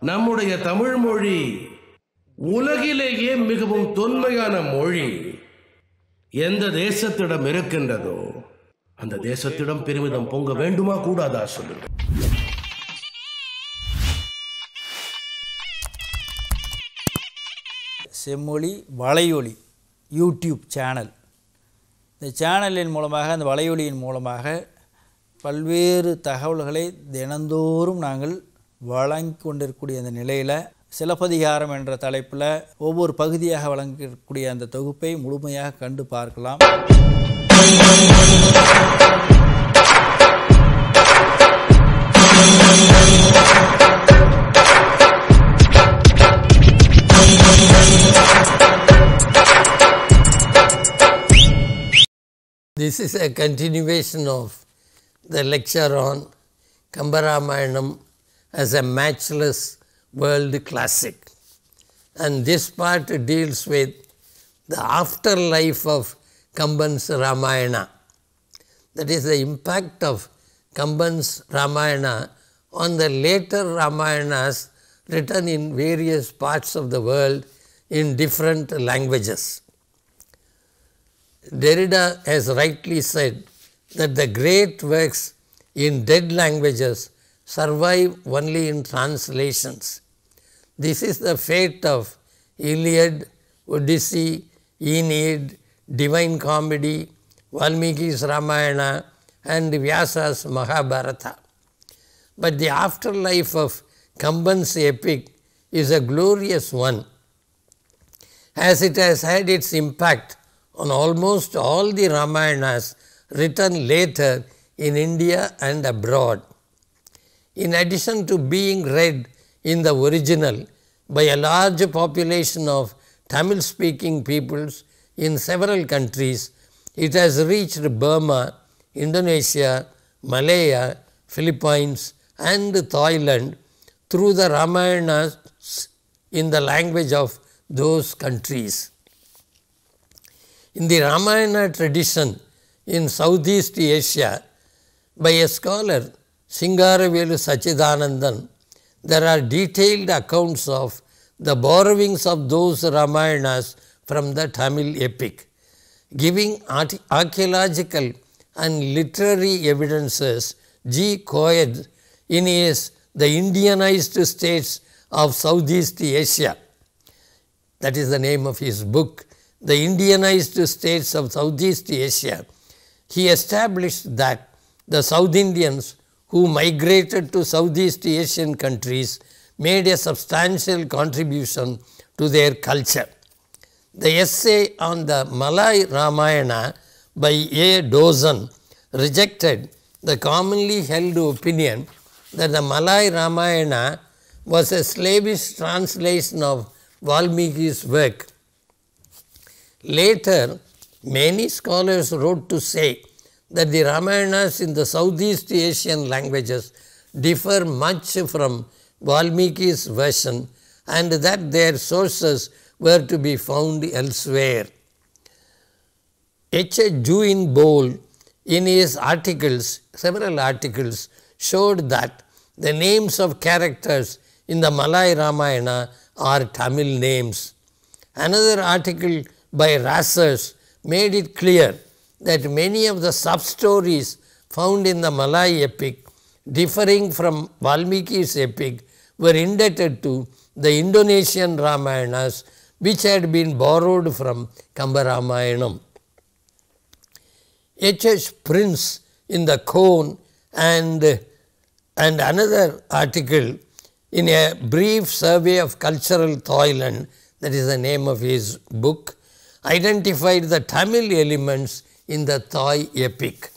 நம்முடைய தமிழ் மொழி உலகிலேயே மிகவும் தொன்மையான மொழி எந்த தேசத்திடம் இருக்கின்றதோ அந்த தேசத்திடம் பெருமிதம் பொங்க வேண்டுமா கூடாதா சொல்லுங்க. செம்மொழி வலையொலி யூடியூப் சேனல். இந்த சேனலின் மூலமாக, அந்த வலையொலியின் மூலமாக பல்வேறு தகவல்களை தினந்தோறும் நாங்கள் வழங்கி கொண்டிருக்கக்கூடிய அந்த நிலையில் சிலப்பதிகாரம் என்ற தலைப்பில் ஒவ்வொரு பகுதியாக வழங்கக்கூடிய அந்த தொகுப்பை முழுமையாக கண்டு பார்க்கலாம். This is a continuation of the lecture on Kamba-Ramayanam as a matchless world classic, and this part deals with the afterlife of Kamban's Ramayana, that is the impact of Kamban's Ramayana on the later Ramayanas written in various parts of the world in different languages. Derrida has rightly said that the great works in dead languages survive only in translations. This is the fate of Iliad, Odyssey, Aeneid, Divine Comedy, Valmiki's Ramayana and Vyasa's Mahabharata. But the afterlife of Kamban's epic is a glorious one, as it has had its impact on almost all the Ramayanas written later in India and abroad. In addition to being read in the original by a large population of Tamil speaking peoples in several countries, it has reached Burma, Indonesia, Malaya, Philippines and Thailand through the Ramayanas in the language of those countries. In the Ramayana tradition in Southeast Asia, by a scholar Singaravelu Sachidanandan, there are detailed accounts of the borrowings of those Ramayanas from the Tamil epic, giving archaeological and literary evidences. G. Coed in his The Indianized States of Southeast Asia, that is the name of his book, The Indianized States of Southeast Asia, he established that the South Indians who migrated to Southeast Asian countries made a substantial contribution to their culture. The essay on the Malay Ramayana by A. Dawson rejected the commonly held opinion that the Malay Ramayana was a slavish translation of Valmiki's work. Later, many scholars wrote to say that the Ramayanas in the Southeast Asian languages differ much from Valmiki's version and that their sources were to be found elsewhere. H. Juin Bole in his articles, several articles, showed that the names of characters in the Malay Ramayana are Tamil names. Another article by Rassers made it clear that many of the sub-stories found in the Malay epic, differing from Valmiki's epic, were indebted to the Indonesian Ramayanas, which had been borrowed from Kamba-Ramayanam. H. Prince in the Cone and another article in a brief survey of cultural Thailand, that is the name of his book, identified the Tamil elements in the Thai epic.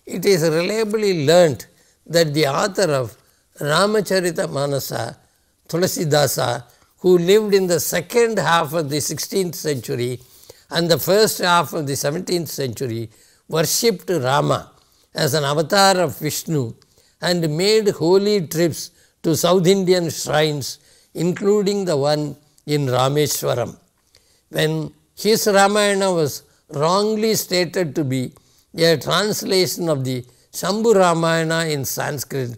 It is reliably learnt that the author of Ramacharita-Manasa, Tulasidasa, who lived in the second half of the 16th century and the first half of the 17th century, worshipped Rama as an avatar of Vishnu and made holy trips to South Indian shrines, including the one in Rameswaram. When his Ramayana was wrongly stated to be a translation of the Shambhu Ramayana in Sanskrit,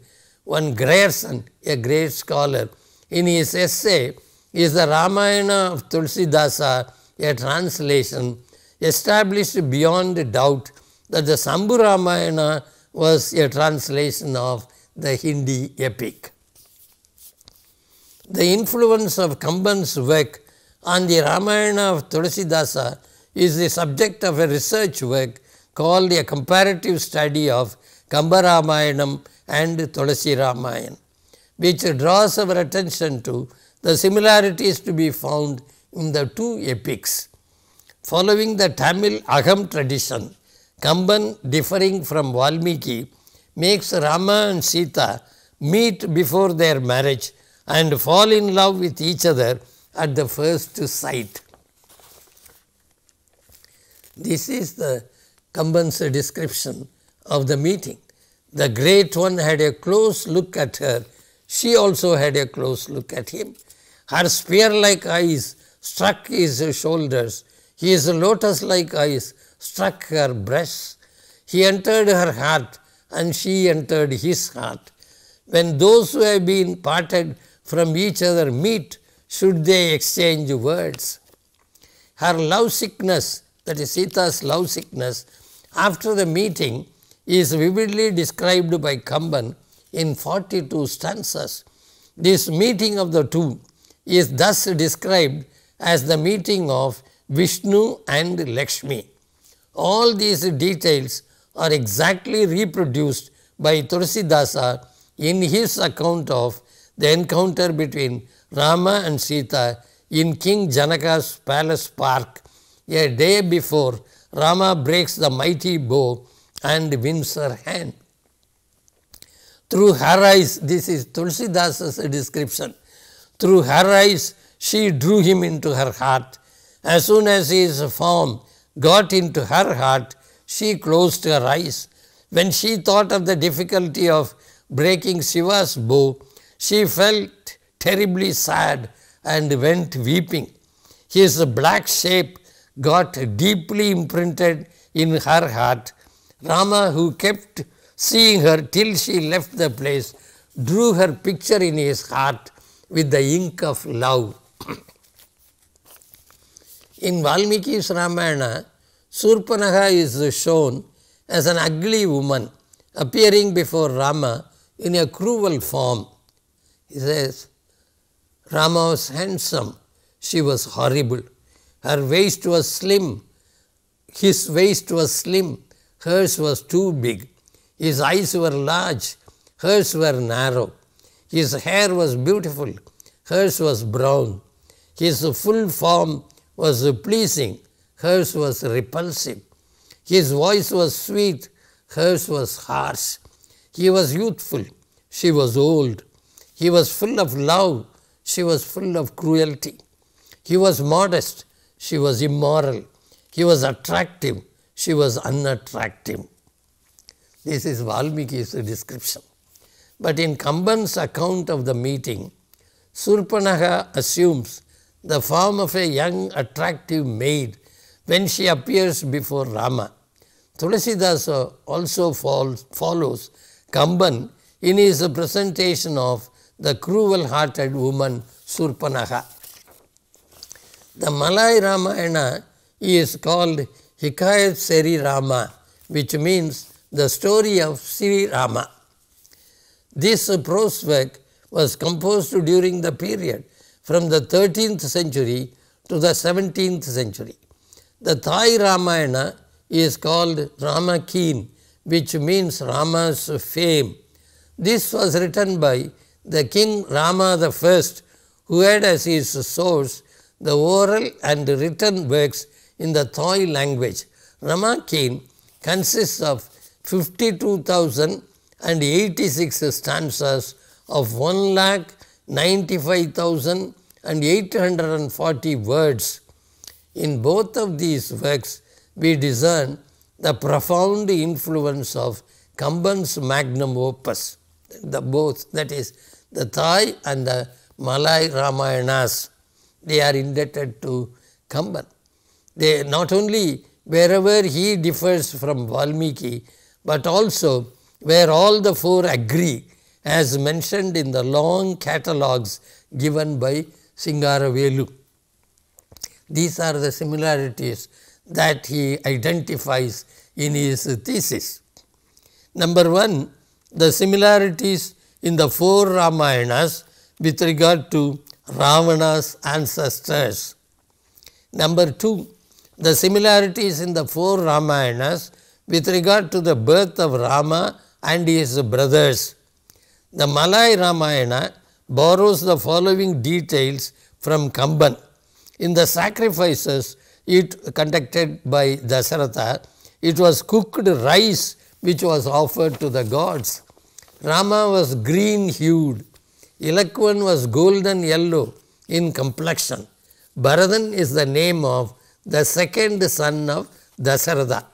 one Grierson, a great scholar, in his essay, Is the Ramayana of Tulsidasa a translation, established beyond doubt that the Sambhu Ramayana was a translation of the Hindi epic. The influence of Kamban's work on the Ramayana of Tulsidasa is the subject of a research work called A Comparative Study of Kamba Ramayanam and Tulsi Ramayana, which draws our attention to the similarities to be found in the two epics. Following the Tamil Agam tradition, Kamban, differing from Valmiki, makes Rama and Sita meet before their marriage and fall in love with each other at the first sight. This is the Kamban's description of the meeting. The Great One had a close look at her. She also had a close look at him. Her spear-like eyes struck his shoulders. His lotus-like eyes struck her breasts. He entered her heart and she entered his heart. When those who have been parted from each other meet, should they exchange words? Her love sickness, that is Sita's love sickness, after the meeting is vividly described by Kamban in 42 stanzas. This meeting of the two is thus described as the meeting of Vishnu and Lakshmi. All these details are exactly reproduced by Tulsidasa in his account of the encounter between Rama and Sita in King Janaka's palace park a day before Rama breaks the mighty bow and wins her hand. Through her eyes, this is Tulsidasa's description, through her eyes she drew him into her heart. As soon as his form got into her heart, she closed her eyes. When she thought of the difficulty of breaking Shiva's bow, she felt terribly sad and went weeping. His black shape got deeply imprinted in her heart. Rama, who kept seeing her till she left the place, drew her picture in his heart with the ink of love. In Valmiki's Ramayana, Surpanakha is shown as an ugly woman appearing before Rama in a cruel form. He says, Rama was handsome, she was horrible. Her waist was slim, his waist was slim, hers was too big. His eyes were large, hers were narrow. His hair was beautiful, hers was brown. His full form was pleasing, hers was repulsive. His voice was sweet, hers was harsh. He was youthful, she was old. He was full of love, she was full of cruelty. He was modest, she was immoral. He was attractive, she was unattractive. This is Valmiki's description. But in Kamban's account of the meeting, Surpanakha assumes the form of a young attractive maid when she appears before Rama. Tulsidasa also follows Kamban in his presentation of the cruel-hearted woman Surpanakha. The Malay Ramayana is called Hikayat Sri Rama, which means the story of Sri Rama. This prose work was composed during the period from the 13th century to the 17th century. The Thai Ramayana is called Ramakeen, which means Rama's fame. This was written by the King Rama I, who had as his source the oral and written works in the Thai language. Ramakeen consists of 52,086 stanzas of 1,95,840 words. In both of these works, we discern the profound influence of Kamban's magnum opus, that is, the Thai and the Malay Ramayanas. They are indebted to Kamban. They not only wherever he differs from Valmiki, but also where all the four agree as mentioned in the long catalogues given by Singaravelu. These are the similarities that he identifies in his thesis. Number 1, the similarities in the 4 Ramayanas with regard to Ravana's ancestors. Number 2, the similarities in the 4 Ramayanas with regard to the birth of Rama and his brothers. The Malay Ramayana borrows the following details from Kamban. In the sacrifices conducted by Dasaratha, it was cooked rice which was offered to the gods. Rama was green hued, Ilakwan was golden yellow in complexion. Bharadan is the name of the second son of Dasaratha.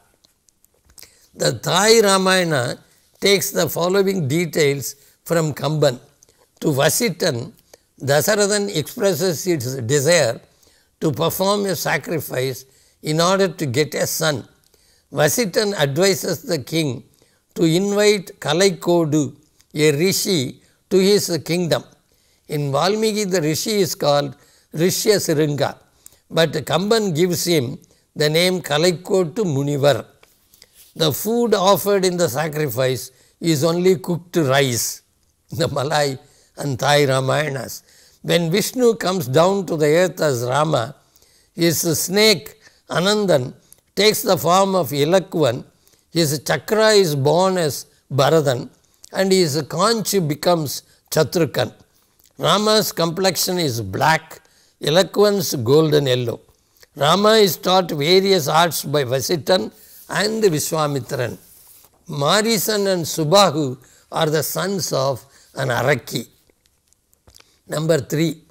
The Thai Ramayana takes the following details from Kamban. To Vasitan, Dasarathan expresses its desire to perform a sacrifice in order to get a son. Vasitan advises the king to invite Kalaikodu, a rishi, to his kingdom. In Valmiki, the rishi is called Rishyasiringa, but Kamban gives him the name Kalaikodu Munivar. The food offered in the sacrifice is only cooked rice, the Malay and Thai Ramayanas. When Vishnu comes down to the earth as Rama, his snake Anandan takes the form of Ilakwan, his chakra is born as Bharadan, and his conch becomes Chatrukan. Rama's complexion is black, Ilakwan's golden yellow. Rama is taught various arts by Vasitan and Vishwamitran. Marisan and Subahu are the sons of an Araki. Number 3,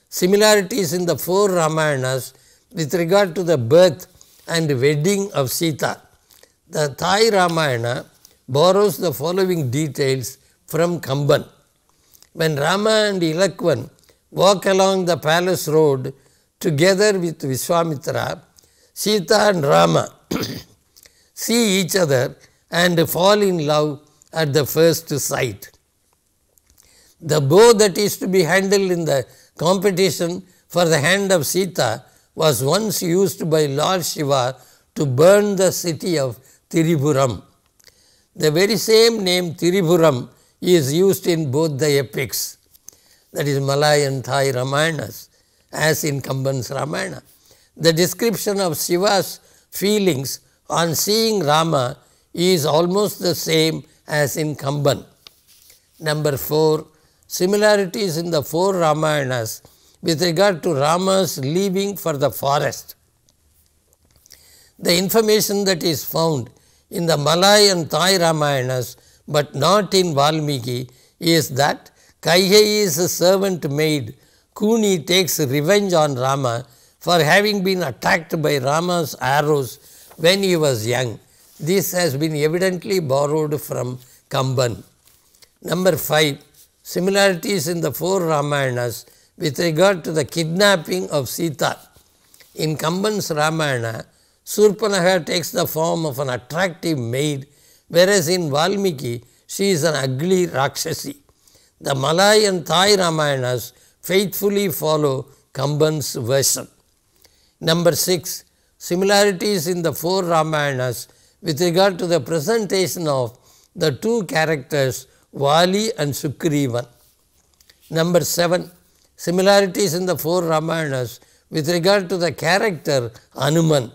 similarities in the 4 Ramayanas with regard to the birth and wedding of Sita. The Thai Ramayana borrows the following details from Kamban. When Rama and Ilakwan walk along the palace road together with Vishwamitra, Sita and Rama see each other and fall in love at the first sight. The bow that is to be handled in the competition for the hand of Sita was once used by Lord Shiva to burn the city of Tiripuram. The very same name Tiripuram is used in both the epics, that is Malay and Thai Ramayanas, as in Kamban's Ramayana. The description of Shiva's feelings on seeing Rama is almost the same as in Kamban. Number 4, similarities in the 4 Ramayanas with regard to Rama's leaving for the forest. The information that is found in the Malay and Thai Ramayanas but not in Valmiki is that Kaigeyi's servant maid Kuni takes revenge on Rama for having been attacked by Rama's arrows when he was young. This has been evidently borrowed from Kamban. Number 5, similarities in the 4 Ramayanas with regard to the kidnapping of Sita. In Kamban's Ramayana, Surpanaha takes the form of an attractive maid, whereas in Valmiki she is an ugly Rakshasi. The Malay and Thai Ramayanas faithfully follow Kamban's version. Number 6, similarities in the 4 Ramayanas with regard to the presentation of the 2 characters Vali and Sugrivan. Number 7, similarities in the 4 Ramayanas with regard to the character Hanuman.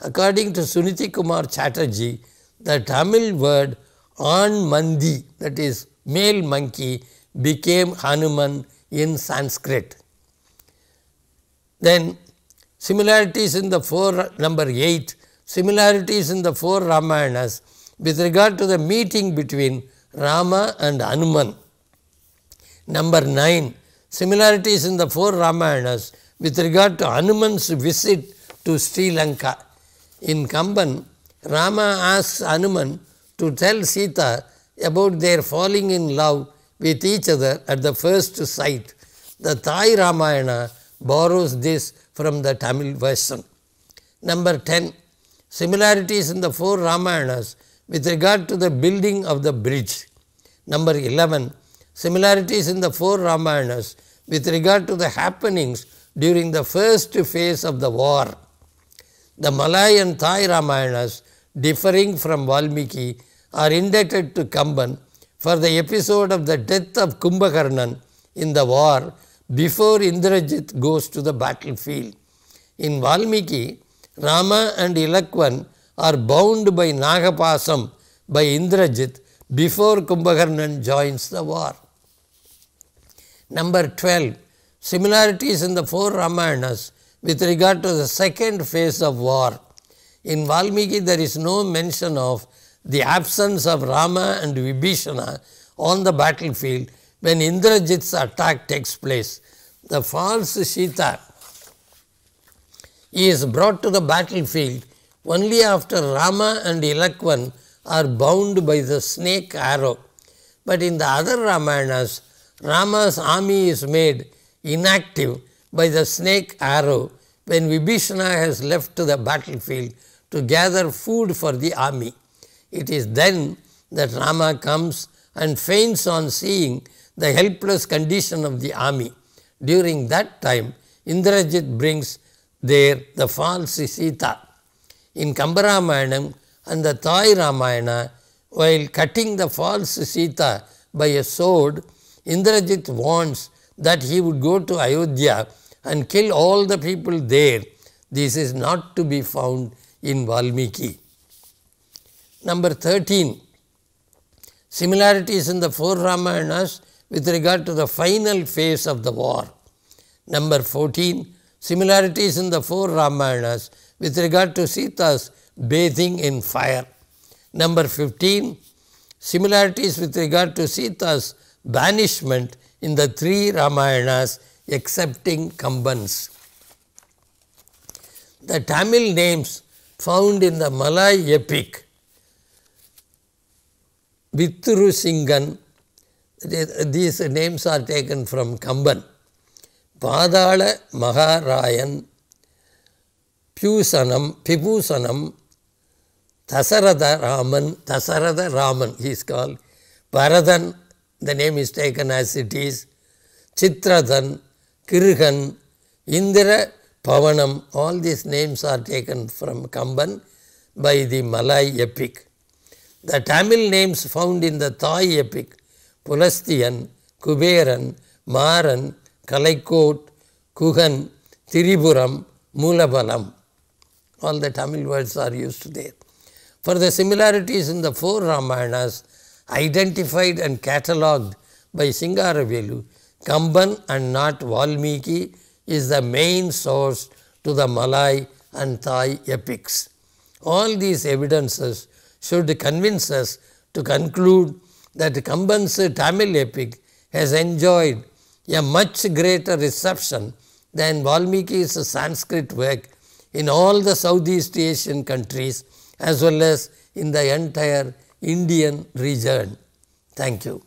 According to Suniti Kumar Chatterjee, the Tamil word An Mandi, that is male monkey, became Hanuman in Sanskrit. Then similarities in the 4, number 8, similarities in the 4 Ramayanas with regard to the meeting between Rama and Hanuman. Number 9, similarities in the 4 Ramayanas with regard to Hanuman's visit to Sri Lanka. In Kamban, Rama asks Hanuman to tell Sita about their falling in love with each other at the first sight. The Thai Ramayana borrows this from the Tamil version. Number 10, similarities in the 4 Ramayanas with regard to the building of the bridge. Number 11, similarities in the four Ramayanas with regard to the happenings during the first phase of the war. The Malay and Thai Ramayanas, differing from Valmiki, are indebted to Kamban for the episode of the death of Kumbhakarnan in the war before Indrajit goes to the battlefield. In Valmiki, Rama and Ilakvan are bound by Nagapasam by Indrajit before Kumbhakarnan joins the war. Number 12. Similarities in the four Ramayanas with regard to the second phase of war. In Valmiki, there is no mention of the absence of Rama and Vibhishana on the battlefield when Indrajit's attack takes place. The false Sita is brought to the battlefield only after Rama and Ilakvan are bound by the snake arrow. But in the other Ramayanas, Rama's army is made inactive by the snake arrow when Vibhishana has left the battlefield to gather food for the army. It is then that Rama comes and faints on seeing the helpless condition of the army. During that time, Indrajit brings there the false Sita. In Kambaramayanam and the Thai Ramayana, while cutting the false Sita by a sword, Indrajit warns that he would go to Ayodhya and kill all the people there. This is not to be found in Valmiki. Number 13. Similarities in the four Ramayanas with regard to the final phase of the war. Number 14. Similarities in the four Ramayanas with regard to Sita's bathing in fire. Number 15. Similarities with regard to Sita's banishment in the three Ramayanas excepting Kamban's. The Tamil names found in the Malay epic Vithuru Singan, these names are taken from Kamban. Padala Maharayan, Pipusanam, Tasarada Raman he is called, Bharadan, the name is taken as it is, Chitradan, Kirhan, Indra, Pavanam, all these names are taken from Kamban by the Malay epic. The Tamil names found in the Thai epic, Pulastiyan, Kuberan, Maran, Kalaikot, Kuhan, Tiripuram, Mulabalam. All the Tamil words are used there. For the similarities in the four Ramayanas identified and catalogued by Singaravelu, Kamban and not Valmiki is the main source to the Malay and Thai epics. All these evidences should convince us to conclude that Kamban's Tamil epic has enjoyed a much greater reception than Valmiki's Sanskrit work in all the Southeast Asian countries as well as in the entire Indian region. Thank you.